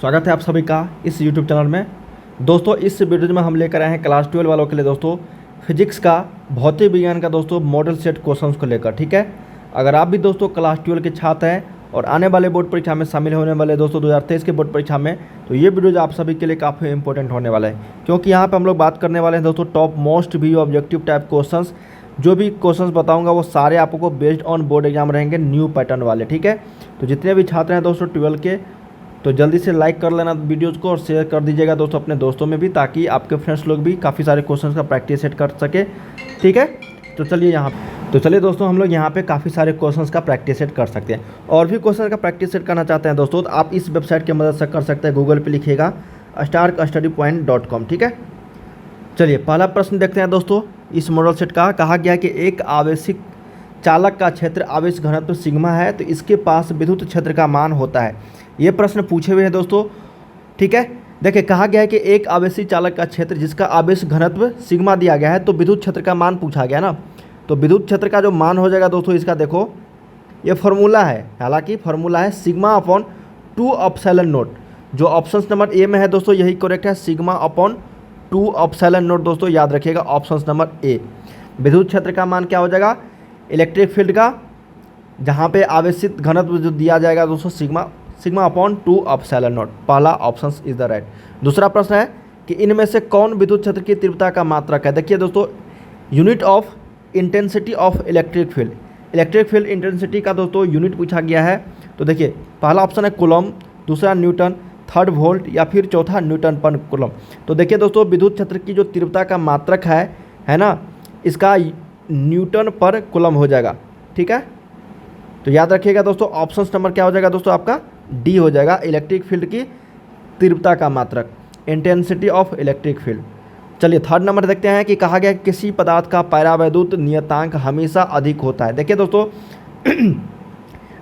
स्वागत है आप सभी का इस YouTube चैनल में। दोस्तों इस वीडियो में हम लेकर आए हैं क्लास 12 वालों के लिए दोस्तों फिजिक्स का भौतिक विज्ञान का दोस्तों मॉडल सेट क्वेश्चंस को लेकर। ठीक है, अगर आप भी दोस्तों क्लास 12 के छात्र हैं और आने वाले बोर्ड परीक्षा में शामिल होने वाले दोस्तों 2023 के बोर्ड परीक्षा में, तो ये वीडियो आप सभी के लिए काफ़ी इंपॉर्टेंट होने वाला है, क्योंकि यहाँ पर हम लोग बात करने वाले हैं दोस्तों टॉप मोस्ट भी ऑब्जेक्टिव टाइप क्वेश्चंस। जो भी क्वेश्चंस बताऊंगा वो सारे आपको बेस्ड ऑन बोर्ड एग्जाम रहेंगे, न्यू पैटर्न वाले। ठीक है, तो जितने भी छात्र हैं दोस्तों 12 के, तो जल्दी से लाइक कर लेना वीडियोज़ को और शेयर कर दीजिएगा दोस्तों अपने दोस्तों में भी, ताकि आपके फ्रेंड्स लोग भी काफ़ी सारे क्वेश्चंस का प्रैक्टिस सेट कर सके। ठीक है, तो चलिए दोस्तों हम लोग यहाँ पे काफ़ी सारे क्वेश्चंस का प्रैक्टिस सेट कर सकते हैं। और भी क्वेश्चन का प्रैक्टिस सेट करना चाहते हैं दोस्तों तो आप इस वेबसाइट की मदद से कर सकते हैं। गूगल पे लिखिएगा starkstudypoint.com। ठीक है, चलिए पहला प्रश्न देखते हैं दोस्तों। इस मॉडल सेट का कहा गया कि एक आवेशिक चालक का क्षेत्र आवेश घनत्व सिग्मा है, तो इसके पास विद्युत क्षेत्र का मान होता है। ये प्रश्न पूछे हुए हैं दोस्तों। ठीक है, देखिए कहा गया है कि एक आवेशी चालक का क्षेत्र जिसका आवेश घनत्व सिग्मा दिया गया है, तो विद्युत क्षेत्र का मान पूछा गया ना, तो विद्युत क्षेत्र का जो मान हो जाएगा दोस्तों, इसका देखो ये फार्मूला है, हालांकि फार्मूला है सिग्मा अपॉन 2 एप्सिलॉन नॉट। जो ऑप्शन नंबर ए में है दोस्तों यही करेक्ट है, सिग्मा अपॉन 2 एप्सिलॉन नॉट। दोस्तों याद रखिएगा ऑप्शन नंबर ए। विद्युत क्षेत्र का मान क्या हो जाएगा, इलेक्ट्रिक फील्ड का जहाँ पे आवेशित घनत्व जो दिया जाएगा दोस्तों सिग्मा अपॉन 2 एप्सिलॉन नॉट। पहला ऑप्शन इज द राइट। दूसरा प्रश्न है कि इनमें से कौन विद्युत क्षेत्र की तीव्रता का मात्रक है। देखिए दोस्तों, unit of intensity of electric field, electric field intensity का दोस्तों यूनिट पूछा गया है। तो देखिए पहला ऑप्शन है कूलम, दूसरा न्यूटन, थर्ड वोल्ट या फिर चौथा न्यूटन पर कूलम। तो देखिए दोस्तों विद्युत क्षेत्र की जो तीव्रता का मात्रक है ना, इसका न्यूटन पर कूलम हो जाएगा। ठीक है, तो याद रखिएगा दोस्तों ऑप्शन नंबर क्या हो जाएगा दोस्तों, आपका डी हो जाएगा, इलेक्ट्रिक फील्ड की तीव्रता का मात्रक, इंटेंसिटी ऑफ इलेक्ट्रिक फील्ड। चलिए थर्ड नंबर देखते हैं कि कहा गया कि किसी पदार्थ का परावैद्युत नियतांक हमेशा अधिक होता है। देखिए दोस्तों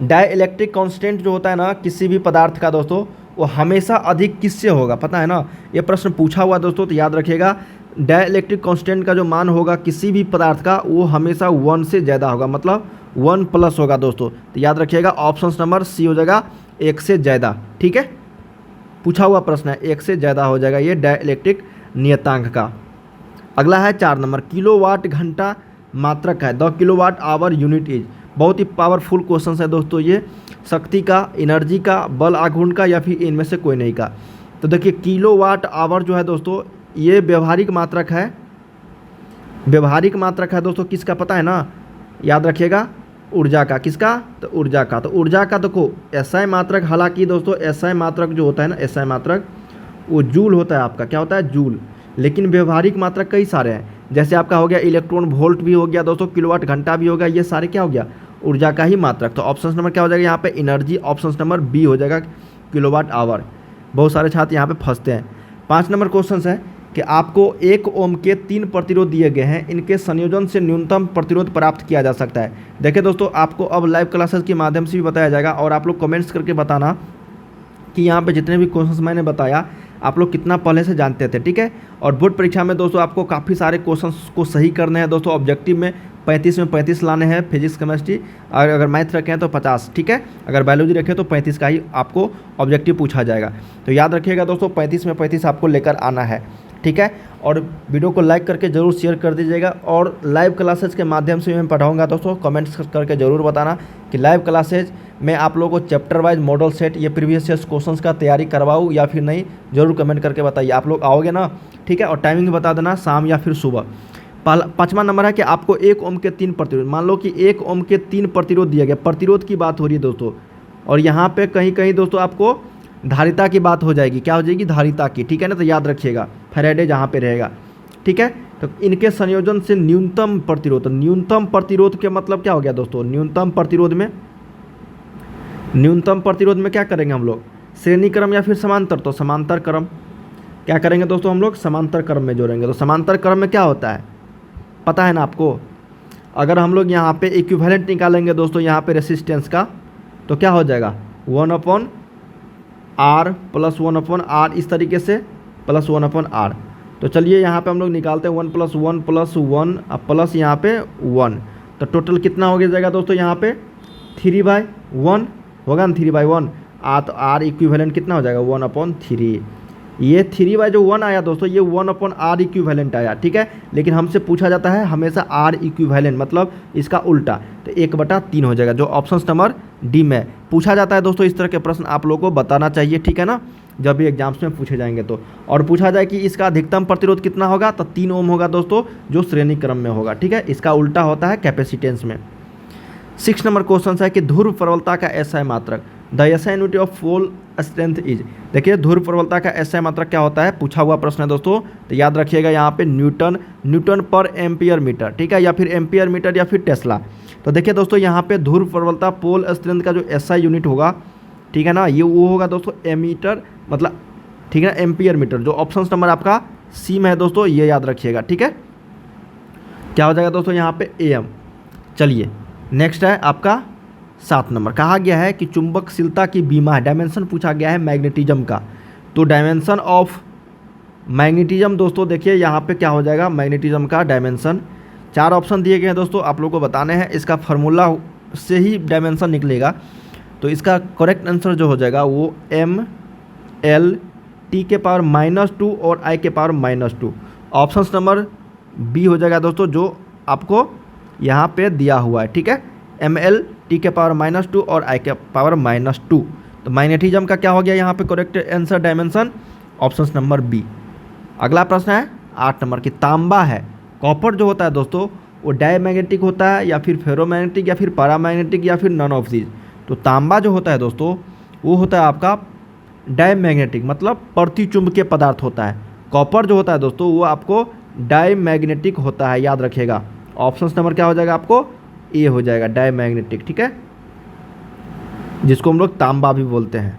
डाइइलेक्ट्रिक कांस्टेंट जो होता है ना किसी भी पदार्थ का दोस्तों, वो हमेशा अधिक किससे होगा पता है ना, ये प्रश्न पूछा हुआ दोस्तों। तो याद रखिएगा डाइइलेक्ट्रिक कांस्टेंट का जो मान होगा किसी भी पदार्थ का, वो हमेशा 1 से ज़्यादा होगा, मतलब 1 प्लस होगा दोस्तों। तो याद रखिएगा ऑप्शन नंबर सी हो जाएगा, 1 से ज़्यादा। ठीक है, पूछा हुआ प्रश्न है, 1 से ज़्यादा हो जाएगा ये डाइइलेक्ट्रिक नियतांक का। अगला है 4 नंबर, किलोवाट घंटा मात्रक है, the kilowatt hour unit is. बहुत ही पावरफुल क्वेश्चन है दोस्तों ये, शक्ति का, एनर्जी का, बल आघूर्ण का या फिर इनमें से कोई नहीं का। तो देखिए किलोवाट आवर जो है दोस्तों ये व्यवहारिक मात्रक है, व्यवहारिक मात्रक है दोस्तों। किसका पता है ना, याद रखिएगा ऊर्जा का। किसका, तो ऊर्जा का। तो ऊर्जा का देखो एसआई मात्रक, हालांकि दोस्तों एसआई मात्रक जो होता है ना, एसआई मात्रक वो जूल होता है, आपका क्या होता है, जूल। लेकिन व्यवहारिक मात्रक कई सारे हैं, जैसे आपका हो गया इलेक्ट्रॉन वोल्ट भी हो गया दोस्तों, किलोवाट घंटा भी हो गया, ये सारे क्या हो गया, ऊर्जा का ही मात्रक। तो ऑप्शन नंबर क्या हो जाएगा यहाँ पे, एनर्जी। ऑप्शन नंबर बी हो जाएगा, किलोवाट आवर। बहुत सारे छात्र यहाँ पे फंसते हैं। 5 नंबर क्वेश्चन है कि आपको 1 ओम के 3 प्रतिरोध दिए गए हैं, इनके संयोजन से न्यूनतम प्रतिरोध प्राप्त किया जा सकता है। देखिए दोस्तों आपको अब लाइव क्लासेस के माध्यम से भी बताया जाएगा, और आप लोग कमेंट्स करके बताना कि यहाँ पे जितने भी क्वेश्चंस मैंने बताया आप लोग कितना पहले से जानते थे। ठीक है, और बोर्ड परीक्षा में दोस्तों आपको काफ़ी सारे क्वेश्चंस को सही करने हैं दोस्तों। ऑब्जेक्टिव में 35 में 35 लाने हैं, फिजिक्स केमिस्ट्री, और अगर मैथ रखें तो 50। ठीक है, अगर बायोलॉजी रखें तो 35 का ही आपको ऑब्जेक्टिव पूछा जाएगा। तो याद रखिएगा दोस्तों 35 में 35 आपको लेकर आना है। ठीक है, और वीडियो को लाइक करके ज़रूर शेयर कर दीजिएगा, और लाइव क्लासेज के माध्यम से मैं पढ़ाऊंगा दोस्तों। कमेंट्स करके ज़रूर बताना कि लाइव क्लासेज में आप लोगों को चैप्टर वाइज मॉडल सेट या प्रीवियस ईयर क्वेश्चंस का तैयारी करवाऊँ या फिर नहीं, ज़रूर कमेंट करके बताइए। आप लोग आओगे ना, ठीक है, और टाइमिंग बता देना, शाम या फिर सुबह। 5वां नंबर है कि आपको 1 ओम के 3 प्रतिरोध, मान लो कि 1 ओम के 3 प्रतिरोध दिया गया, प्रतिरोध की बात हो रही है दोस्तों, और यहाँ पे कहीं कहीं दोस्तों आपको धारिता की बात हो जाएगी। क्या हो जाएगी, धारिता की। ठीक है ना, तो याद रखिएगा फैराडे जहाँ पे रहेगा। ठीक है, तो इनके संयोजन से न्यूनतम प्रतिरोध, तो न्यूनतम प्रतिरोध के मतलब क्या हो गया दोस्तों, न्यूनतम प्रतिरोध में क्या करेंगे हम लोग, श्रेणी क्रम या फिर समांतर। तो समांतर क्रम क्या करेंगे दोस्तों, हम लोग समांतर क्रम में जोड़ेंगे। तो समांतर क्रम में क्या होता है पता है ना आपको, अगर हम लोग यहाँ पे इक्विवेलेंट निकालेंगे दोस्तों यहाँ पे रेसिस्टेंस का, तो क्या हो जाएगा 1/r प्लस 1/r, इस तरीके से प्लस 1/r। तो चलिए यहाँ पे हम लोग निकालते हैं 1 + 1 + 1 प्लस यहाँ पे 1, तो टोटल कितना हो जाएगा दोस्तों यहाँ पे 3/1 होगा ना, 3/1। तो आर इक्विवेलेंट कितना हो जाएगा 1/3। ये 3/1 आया दोस्तों, ये 1/r इक्विवेलेंट आया, ठीक है। लेकिन हमसे पूछा जाता है हमेशा r इक्विवेलेंट, मतलब इसका उल्टा, तो 1/3 हो जाएगा, जो ऑप्शन नंबर डी में पूछा जाता है दोस्तों। इस तरह के प्रश्न आप लोगों को बताना चाहिए, ठीक है ना, जब भी एग्जाम्स में पूछे जाएंगे तो। और पूछा जाए कि इसका अधिकतम प्रतिरोध कितना होगा, तो 3 ओम होगा दोस्तों, जो श्रेणी क्रम में होगा, ठीक है। इसका उल्टा होता है कैपेसिटेंस में। 6 नंबर क्वेश्चन है कि ध्रुव प्रबलता का एसआई मात्रक, the SI unit of pole strength is. देखिए ध्रुव प्रबलता का एसआई मात्रक क्या होता है, पूछा हुआ प्रश्न है दोस्तों, तो याद रखिएगा यहाँ पे न्यूटन पर एम्पियर मीटर, ठीक है, या फिर एम्पियर मीटर या फिर टेस्ला। तो देखिए दोस्तों यहाँ पे ध्रुव प्रबलता पोल स्ट्रेंथ का जो एसआई यूनिट होगा, ठीक है ना, ये वो होगा दोस्तों एमीटर, मतलब ठीक है, एम्पियर मीटर, जो ऑप्शन नंबर आपका सी में है दोस्तों, ये याद रखिएगा, ठीक है। क्या हो जाएगा दोस्तों यहाँ पे एम। चलिए नेक्स्ट है आपका 7 नंबर, कहा गया है कि चुंबकशीलता की बीमा है, डायमेंशन पूछा गया है मैग्नेटिज्म का। तो डायमेंशन ऑफ मैग्नेटिज्म दोस्तों, देखिए यहाँ पे क्या हो जाएगा मैग्नेटिज्म का डायमेंशन। 4 ऑप्शन दिए गए हैं दोस्तों, आप लोगों को बताने हैं, इसका फार्मूला से ही डायमेंशन निकलेगा। तो इसका करेक्ट आंसर जो हो जाएगा वो ml T⁻² और I⁻²। ऑप्शन नंबर बी हो जाएगा दोस्तों, जो आपको यहाँ पे दिया हुआ है, ठीक है, ml T⁻² और I⁻²। तो मैग्नेटिज्म का क्या हो गया यहाँ पे correct answer dimension, option number B. अगला प्रश्न है 8 नंबर की, तांबा है, कॉपर जो होता है दोस्तों वो डायमैग्नेटिक होता है या फिर फेरोमैग्नेटिक या फिर पैरामैग्नेटिक या फिर नन ऑफ दीज। तो तांबा जो होता है दोस्तों वो होता है आपका डायमैग्नेटिक, मतलब प्रतिचुंबकीय पदार्थ होता है। कॉपर जो होता है दोस्तों वो आपको डायमैग्नेटिक होता है, याद रखिएगा। ऑप्शन नंबर क्या हो जाएगा आपको, ए हो जाएगा, डायमैग्नेटिक, ठीक है, जिसको हम लोग तांबा भी बोलते हैं।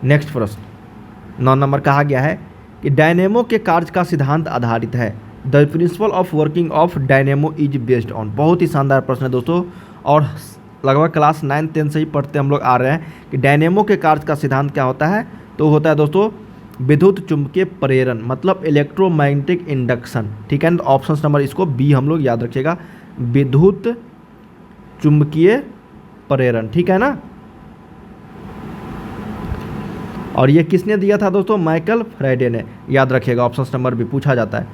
नेक्स्ट प्रश्न 9 नंबर, कहा गया है कि डायनेमो के कार्य का सिद्धांत आधारित है, the principle of working of dynamo is based on. बहुत ही शानदार प्रश्न है दोस्तों, और लगभग क्लास 9-10 से ही पढ़ते हम लोग आ रहे हैं कि डायनेमो के कार्य का सिद्धांत क्या होता है। तो होता है दोस्तों विद्युत चुंबकीय प्रेरण, मतलब इलेक्ट्रोमैग्नेटिक इंडक्शन, ठीक है। तो ऑप्शन नंबर इसको बी हम लोग याद रखिएगा, विद्युत चुंबकीय प्रेरण, ठीक है ना। और ये किसने दिया था दोस्तों, माइकल फैराडे ने, याद रखिएगा, ऑप्शन नंबर भी पूछा जाता है।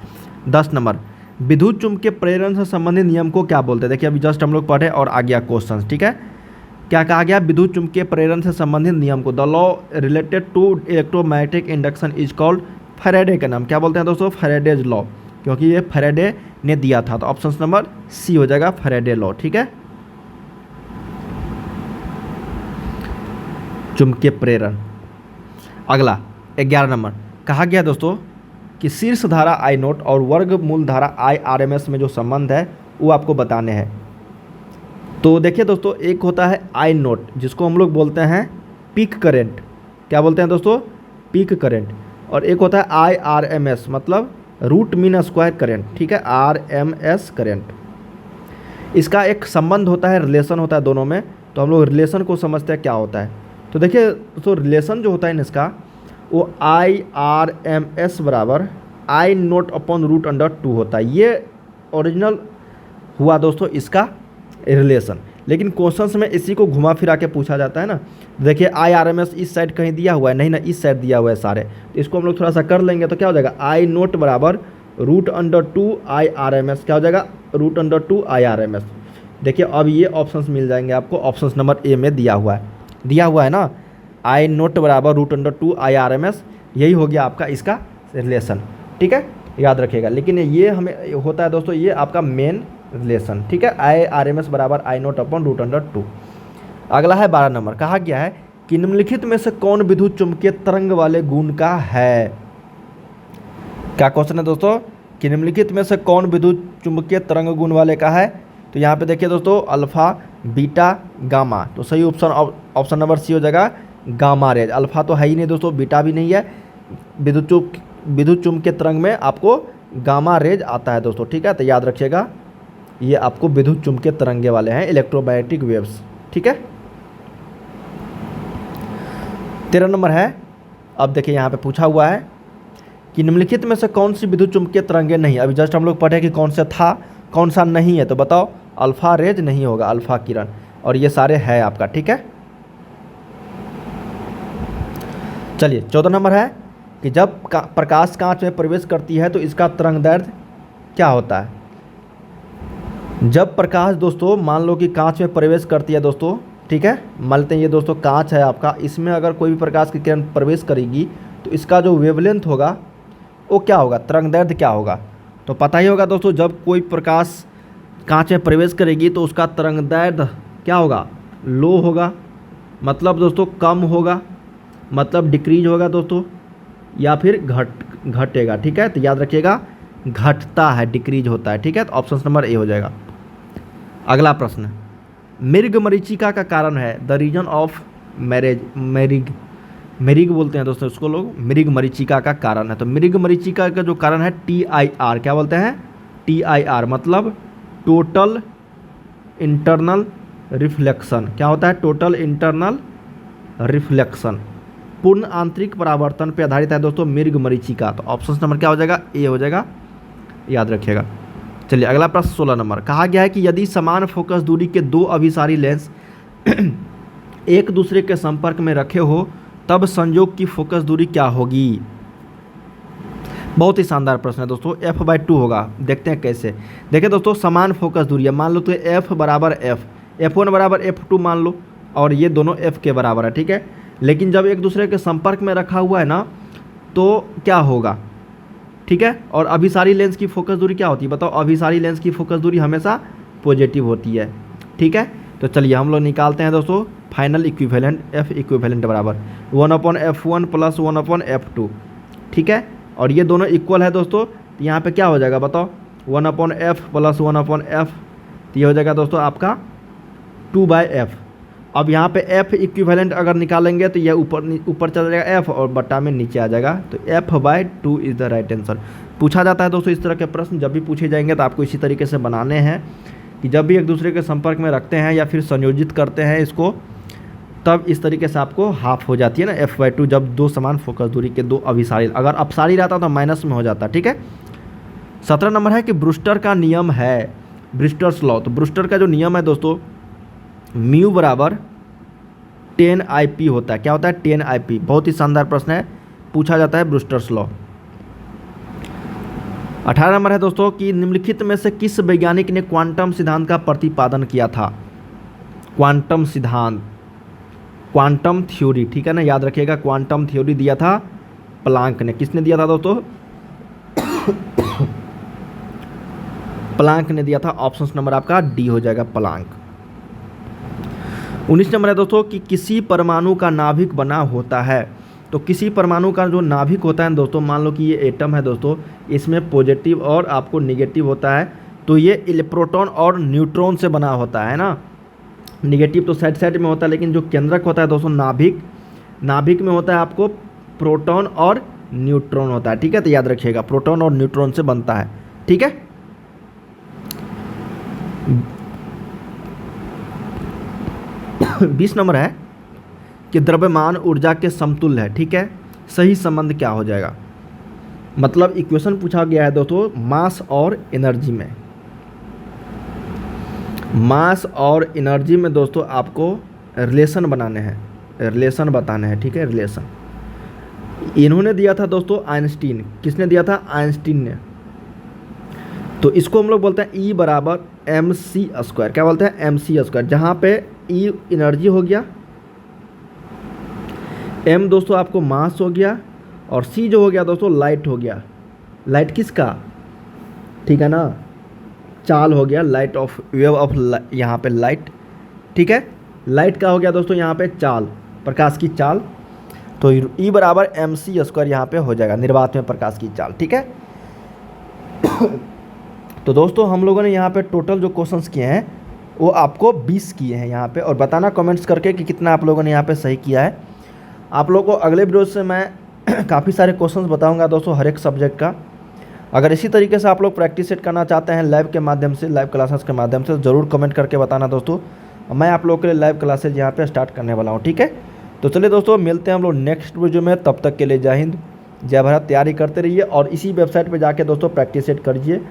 10 नंबर, विद्युत चुंबकीय प्रेरण से संबंधित नियम को क्या बोलते हैं। देखिए अभी जस्ट हम लोग पढ़े और आ गया क्वेश्चन, ठीक है। क्या कहा गया, विद्युत चुंबकीय प्रेरण से संबंधित नियम को, the law related to electromagnetic induction is called, Faraday का नाम क्या बोलते हैं दोस्तों, फैराडेज लॉ, क्योंकि ये फैराडे ने दिया था। तो ऑप्शन नंबर सी हो जाएगा, फैराडे लॉ, ठीक है। चुंबकीय प्रेरण। अगला 11 नंबर, कहा गया दोस्तों कि शीर्ष धारा I0 और वर्गमूल धारा IRMS में जो संबंध है वो आपको बताने हैं। तो देखिए दोस्तों, एक होता है I0 जिसको हम लोग बोलते हैं पीक करंट, क्या बोलते हैं दोस्तों, पीक करंट, और एक होता है IRMS, मतलब रूट मीन स्क्वायर करंट, ठीक है, RMS करंट। इसका एक संबंध होता है, रिलेशन होता है दोनों में। तो हम लोग रिलेशन को समझते हैं क्या होता है। तो देखिए दोस्तों, रिलेशन जो होता है इसका वो IRMS बराबर I0/√2 होता है। ये ओरिजिनल हुआ दोस्तों इसका रिलेशन, लेकिन क्वेश्चंस में इसी को घुमा फिरा के पूछा जाता है ना। देखिए IRMS इस साइड कहीं दिया हुआ है, नहीं ना, इस साइड दिया हुआ है सारे, तो इसको हम लोग थोड़ा सा कर लेंगे तो क्या हो जाएगा, I0 बराबर √2 IRMS, क्या हो जाएगा, √2 IRMS। देखिए अब ये ऑप्शंस मिल जाएंगे आपको, ऑप्शन नंबर ए में दिया हुआ है ना, I0 बराबर √2 IRMS, यही हो गया आपका इसका रिलेशन, ठीक है, याद रखिएगा। लेकिन ये हमें होता है दोस्तों, ये आपका मेन रिलेशन, ठीक है, IRMS बराबर I0/√2। अगला है 12 नंबर, कहा गया है कि निम्नलिखित में से कौन विद्युत चुंबकीय तरंग वाले गुण का है। क्या क्वेश्चन है दोस्तों, कि निम्नलिखित में से कौन विद्युत चुंबकीय तरंग गुण वाले का है। तो यहाँ पे देखिए दोस्तों, अल्फा, बीटा, गामा। तो सही ऑप्शन नंबर सी हो जाएगा, गामा रेज। अल्फा तो है ही नहीं दोस्तों, बीटा भी नहीं है। विद्युत चुंबकीय तरंग में आपको गामा रेज आता है दोस्तों, ठीक है। तो याद रखिएगा, ये आपको विद्युत चुंबकीय तरंगे वाले हैं, इलेक्ट्रोमैग्नेटिक वेव्स, ठीक है। 13 नंबर है, अब देखिए यहाँ पे पूछा हुआ है कि निम्नलिखित में से कौन सी विद्युत चुंबकीय तरंगे नहीं। अभी जस्ट हम लोग पढ़े कि कौन सा था, कौन सा नहीं है। तो बताओ, अल्फा रेज नहीं होगा, अल्फा किरण, और ये सारे है आपका, ठीक है। चलिए 14 नंबर है कि जब प्रकाश कांच में प्रवेश करती है तो इसका तरंगदैर्ध्य क्या होता है। जब प्रकाश दोस्तों मान लो कि कांच में प्रवेश करती है दोस्तों, ठीक है, मान लेते हैं ये दोस्तों कांच है आपका, इसमें अगर कोई भी प्रकाश की किरण प्रवेश करेगी तो इसका जो वेवलेंथ होगा वो क्या होगा, तरंगदैर्ध्य क्या होगा। तो पता ही होगा दोस्तों, जब कोई प्रकाश कांच में प्रवेश करेगी तो उसका तरंगदैर्ध्य क्या होगा, लो होगा, मतलब दोस्तों कम होगा, मतलब डिक्रीज होगा दोस्तों, या फिर घटेगा। ठीक है, तो याद रखिएगा घटता है, डिक्रीज होता है। ठीक है, तो ऑप्शन नंबर ए हो जाएगा। अगला प्रश्न, मृग मरीचिका का कारण है, द रीजन ऑफ मृग बोलते हैं दोस्तों इसको लोग, मृग मरीचिका का कारण है। तो मृग मरीचिका का जो कारण है TIR, क्या बोलते हैं, TIR मतलब टोटल इंटरनल रिफ्लेक्शन। क्या होता है, टोटल इंटरनल रिफ्लेक्शन, पूर्ण आंतरिक परावर्तन पे आधारित है दोस्तों मृग मरीचिका। तो ऑप्शन नंबर क्या हो जाएगा, ए हो जाएगा, याद रखिएगा। चलिए अगला प्रश्न 16 नंबर, कहा गया है कि यदि समान फोकस दूरी के दो अभिसारी लेंस एक दूसरे के संपर्क में रखे हो तब संयोग की फोकस दूरी क्या होगी। बहुत ही शानदार प्रश्न है दोस्तों, f/2 होगा। देखते हैं कैसे। देखिए दोस्तों, समान फोकस दूरी है, मान लो तो f बराबर f1 बराबर f2 मान लो, और ये दोनों f के बराबर है। ठीक है, लेकिन जब एक दूसरे के संपर्क में रखा हुआ है ना तो क्या होगा, ठीक है। और अभिसारी लेंस की फोकस दूरी क्या होती है बताओ, अभिसारी लेंस की फोकस दूरी हमेशा पॉजिटिव होती है। ठीक है, तो चलिए हम लोग निकालते हैं दोस्तों फाइनल इक्विवेलेंट, f इक्विवेलेंट बराबर 1/f1 प्लस 1/f2। ठीक है, और ये दोनों इक्वल है दोस्तों, तो यहाँ पे क्या हो जाएगा बताओ, 1/f प्लस 1/f, तो ये हो जाएगा दोस्तों आपका 2/f। अब यहाँ पे f इक्विवेलेंट अगर निकालेंगे तो ये ऊपर चला जाएगा f और बट्टा में नीचे आ जाएगा, तो f/2 is the right answer. पूछा जाता है दोस्तों इस तरह के प्रश्न, जब भी पूछे जाएंगे तो आपको इसी तरीके से बनाने हैं कि जब भी एक दूसरे के संपर्क में रखते हैं या फिर संयोजित करते हैं इसको, तब इस तरीके से आपको हाफ हो जाती है ना f/2, जब दो समान फोकस दूरी के दो अभिसारी, अगर अपसारी रहता तो माइनस में हो जाता। ठीक है, 17 नंबर है कि ब्रूस्टर का नियम है, ब्रूस्टर्स लॉ। तो ब्रूस्टर का जो नियम है दोस्तों, म्यू बराबर 10IP होता है। क्या होता है, 10IP। बहुत ही शानदार प्रश्न है, पूछा जाता है ब्रूस्टर्स लॉ। 18 नंबर है दोस्तों कि निम्नलिखित में से किस वैज्ञानिक ने क्वांटम सिद्धांत का प्रतिपादन किया था। क्वांटम सिद्धांत, क्वांटम थ्योरी, ठीक है ना, याद रखिएगा क्वांटम थ्योरी दिया था प्लांक ने। किसने दिया था दोस्तों, प्लांक ने दिया था। ऑप्शन नंबर आपका डी हो जाएगा, प्लांक। 19 नंबर है दोस्तों कि किसी परमाणु का नाभिक बना होता है। तो किसी परमाणु का जो नाभिक होता है दोस्तों, मान लो कि ये एटम है दोस्तों, इसमें पॉजिटिव और आपको निगेटिव होता है, तो ये प्रोटॉन और न्यूट्रॉन से बना होता है ना। निगेटिव तो साइड साइड में होता है, लेकिन जो केंद्रक होता है दोस्तों नाभिक, नाभिक में होता है आपको प्रोटॉन और न्यूट्रॉन होता है। ठीक है, तो याद रखिएगा प्रोटॉन और न्यूट्रॉन से बनता है। ठीक है, 20 नंबर है कि द्रव्यमान ऊर्जा के समतुल्य है। ठीक है, सही संबंध क्या हो जाएगा, मतलब इक्वेशन पूछा गया है दोस्तों मास और एनर्जी में। मास और एनर्जी में दोस्तों आपको रिलेशन बनाने हैं, रिलेशन बताने हैं। ठीक है, रिलेशन इन्होंने दिया था दोस्तों आइंस्टीन। किसने दिया था, आइंस्टीन ने। तो इसको हम लोग बोलते हैं E बराबर mc²। क्या बोलते हैं, mc², जहाँ पे E एनर्जी हो गया, m दोस्तों आपको मास हो गया, और c जो हो गया दोस्तों लाइट हो गया। लाइट किसका, ठीक है ना, चाल हो गया, लाइट ऑफ वेव ऑफ यहाँ पे लाइट। ठीक है, लाइट का हो गया दोस्तों यहाँ पे चाल, प्रकाश की चाल। तो E बराबर mc² यहाँ पे हो जाएगा, निर्वात में प्रकाश की चाल। ठीक है, तो दोस्तों हम लोगों ने यहाँ पे टोटल जो क्वेश्चंस किए हैं वो आपको 20 किए हैं यहाँ पे, और बताना कमेंट्स करके कि कितना आप लोगों ने यहाँ पे सही किया है। आप लोगों को अगले वीडियो से मैं काफ़ी सारे क्वेश्चंस बताऊंगा दोस्तों हर एक सब्जेक्ट का। अगर इसी तरीके से आप लोग प्रैक्टिस सेट करना चाहते हैं लाइव के माध्यम से, लाइव क्लासेस के माध्यम से, ज़रूर कमेंट करके बताना दोस्तों। मैं आप लोगों के लिए लाइव क्लासेज यहाँ पे स्टार्ट करने वाला हूँ। ठीक है, तो चलिए दोस्तों मिलते हैं हम लोग नेक्स्ट वीडियो में। तब तक के लिए जय हिंद, जय भारत। तैयारी करते रहिए और इसी वेबसाइट पर जाके दोस्तों प्रैक्टिस सेट करिए,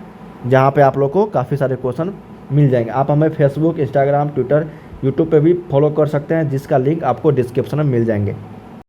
जहाँ पे आप लोग को काफ़ी सारे क्वेश्चन मिल जाएंगे। आप हमें फेसबुक, इंस्टाग्राम, ट्विटर, यूट्यूब पे भी फॉलो कर सकते हैं, जिसका लिंक आपको डिस्क्रिप्शन में मिल जाएंगे।